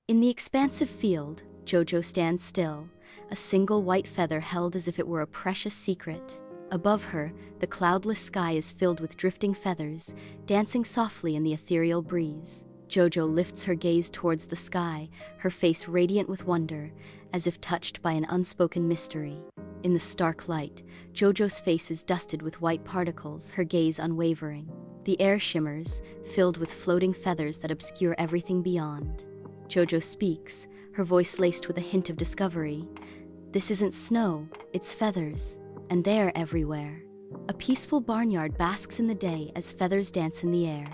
In the expansive field, JoJo stands still, a single white feather held as if it were a precious secret. Above her, the cloudless sky is filled with drifting feathers, dancing softly in the ethereal breeze. JoJo lifts her gaze towards the sky, her face radiant with wonder, as if touched by an unspoken mystery. In the stark light, JoJo's face is dusted with white particles, her gaze unwavering. The air shimmers, filled with floating feathers that obscure everything beyond. JoJo speaks, her voice laced with a hint of discovery. This isn't snow, it's feathers, and they're everywhere. A peaceful barnyard basks in the day as feathers dance in the air.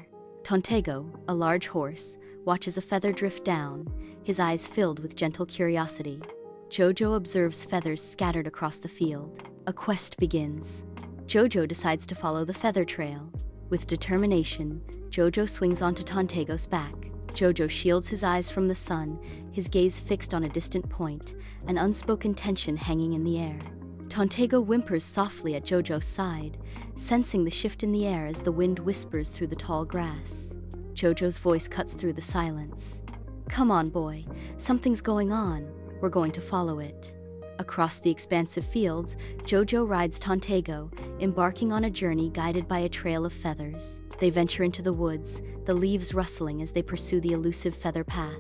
Tontego, a large horse, watches a feather drift down, his eyes filled with gentle curiosity. JoJo observes feathers scattered across the field. A quest begins. JoJo decides to follow the feather trail. With determination, JoJo swings onto Tontego's back. JoJo shields his eyes from the sun, his gaze fixed on a distant point, an unspoken tension hanging in the air. Tontego whimpers softly at JoJo's side, sensing the shift in the air as the wind whispers through the tall grass. JoJo's voice cuts through the silence. Come on, boy, something's going on. We're going to follow it. Across the expansive fields, JoJo rides Tontego, embarking on a journey guided by a trail of feathers. They venture into the woods, the leaves rustling as they pursue the elusive feather path.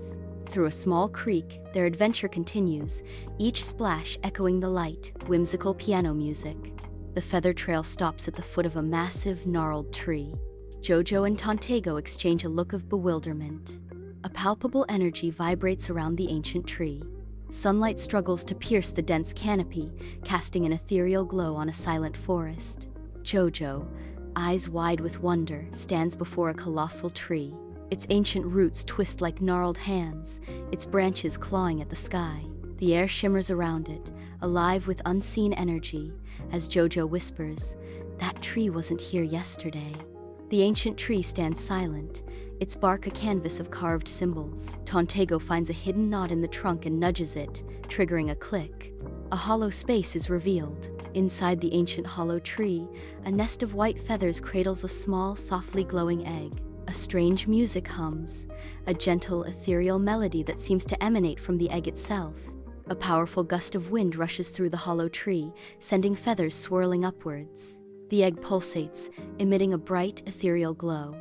Through a small creek, their adventure continues, each splash echoing the light, whimsical piano music. The feather trail stops at the foot of a massive, gnarled tree. JoJo and Tontego exchange a look of bewilderment. A palpable energy vibrates around the ancient tree. Sunlight struggles to pierce the dense canopy, casting an ethereal glow on a silent forest. JoJo, eyes wide with wonder, stands before a colossal tree. Its ancient roots twist like gnarled hands, its branches clawing at the sky. The air shimmers around it, alive with unseen energy, as JoJo whispers, "That tree wasn't here yesterday." The ancient tree stands silent, its bark a canvas of carved symbols. Tontego finds a hidden knot in the trunk and nudges it, triggering a click. A hollow space is revealed. Inside the ancient hollow tree, a nest of white feathers cradles a small, softly glowing egg. A strange music hums, a gentle, ethereal melody that seems to emanate from the egg itself. A powerful gust of wind rushes through the hollow tree, sending feathers swirling upwards. The egg pulsates, emitting a bright, ethereal glow.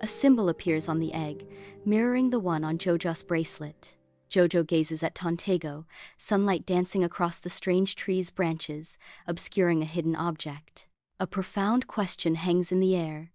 A symbol appears on the egg, mirroring the one on JoJo's bracelet. JoJo gazes at Tontego, sunlight dancing across the strange tree's branches, obscuring a hidden object. A profound question hangs in the air.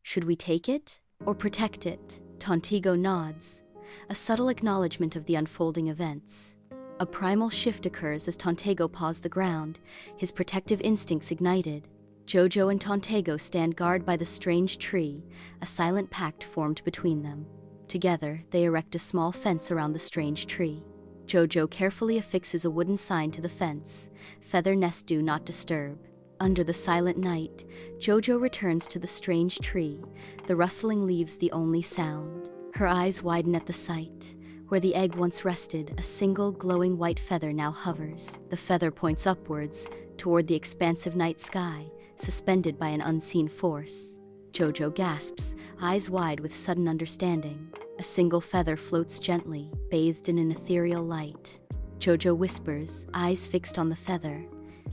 Should we take it or protect it? Tontego nods, a subtle acknowledgement of the unfolding events. A primal shift occurs as Tontego paws the ground, his protective instincts ignited. JoJo and Tontego stand guard by the strange tree, a silent pact formed between them. Together, they erect a small fence around the strange tree. JoJo carefully affixes a wooden sign to the fence, "Feather Nest Do Not Disturb." Under the silent night, JoJo returns to the strange tree, the rustling leaves the only sound. Her eyes widen at the sight. Where the egg once rested, a single glowing white feather now hovers. The feather points upwards, toward the expansive night sky, suspended by an unseen force. JoJo gasps, eyes wide with sudden understanding. A single feather floats gently, bathed in an ethereal light. JoJo whispers, eyes fixed on the feather.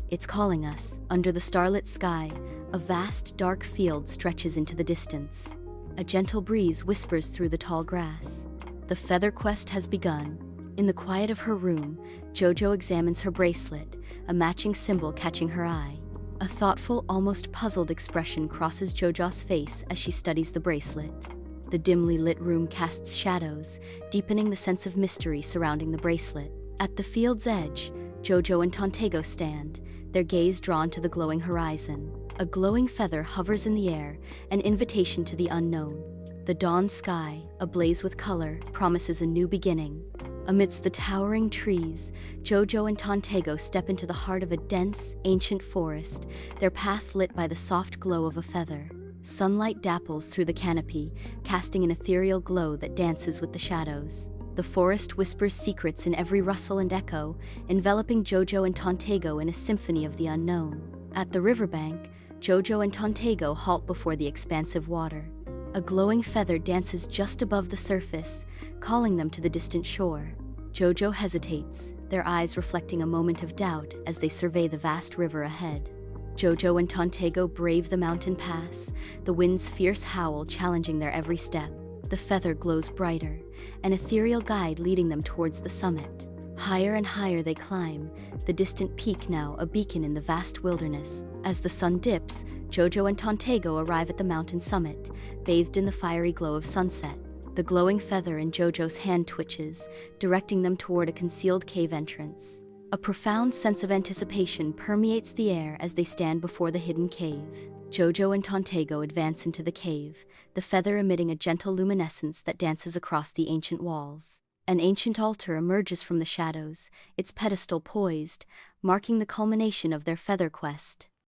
"It's calling us." Under the starlit sky, a vast, dark field stretches into the distance. A gentle breeze whispers through the tall grass. The feather quest has begun. In the quiet of her room, JoJo examines her bracelet, a matching symbol catching her eye. A thoughtful, almost puzzled expression crosses JoJo's face as she studies the bracelet. The dimly lit room casts shadows, deepening the sense of mystery surrounding the bracelet. At the field's edge, JoJo and Tontego stand, their gaze drawn to the glowing horizon. A glowing feather hovers in the air, an invitation to the unknown. The dawn sky, ablaze with color, promises a new beginning. Amidst the towering trees, JoJo and Tontego step into the heart of a dense, ancient forest, their path lit by the soft glow of a feather. Sunlight dapples through the canopy, casting an ethereal glow that dances with the shadows. The forest whispers secrets in every rustle and echo, enveloping JoJo and Tontego in a symphony of the unknown. At the riverbank, JoJo and Tontego halt before the expansive water. A glowing feather dances just above the surface, calling them to the distant shore. JoJo hesitates, their eyes reflecting a moment of doubt as they survey the vast river ahead. JoJo and Tontego brave the mountain pass, the wind's fierce howl challenging their every step. The feather glows brighter, an ethereal guide leading them towards the summit. Higher and higher they climb, the distant peak now a beacon in the vast wilderness. As the sun dips, JoJo and Tontego arrive at the mountain summit, bathed in the fiery glow of sunset. The glowing feather in JoJo's hand twitches, directing them toward a concealed cave entrance. A profound sense of anticipation permeates the air as they stand before the hidden cave. JoJo and Tontego advance into the cave, the feather emitting a gentle luminescence that dances across the ancient walls. An ancient altar emerges from the shadows, its pedestal poised, marking the culmination of their feather quest.